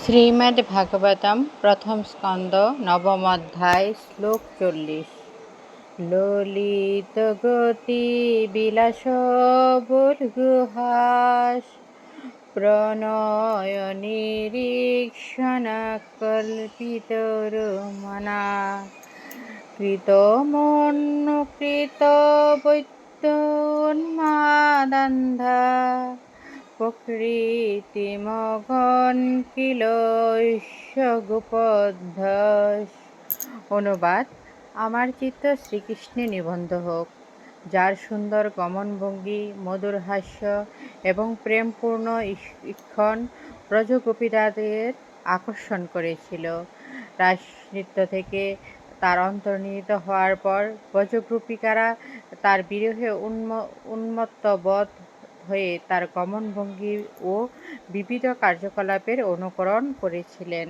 শ্রীমদ্ভাগবতম প্রথম স্কন্দ নবম অধ্যায় শ্লোক 40। ললিত গতি বিলাস বুলগুহাস প্রণয় নিরীক্ষণ কল্পিত রমনা কৃতমন্যকৃত বৈদ্যোন্মাদান্ধা প্রকৃতিমগন কিলস্য গোপধ্বস। অনুবাদ: আমার চিত্ত শ্রীকৃষ্ণে নিবন্ধ হোক, যার সুন্দর গমনভঙ্গি, মধুর হাস্য এবং প্রেমপূর্ণ ঈক্ষণ ব্রজগোপীদের আকর্ষণ করেছিল। রাসনৃত্য থেকে তার অন্তর্হিত হওয়ার পর ব্রজগোপিকারা তার বিরহে উন্মত্ত বোধ হয়ে তার গমনভঙ্গি ও বিবিধ কার্যকলাপের অনুকরণ করেছিলেন।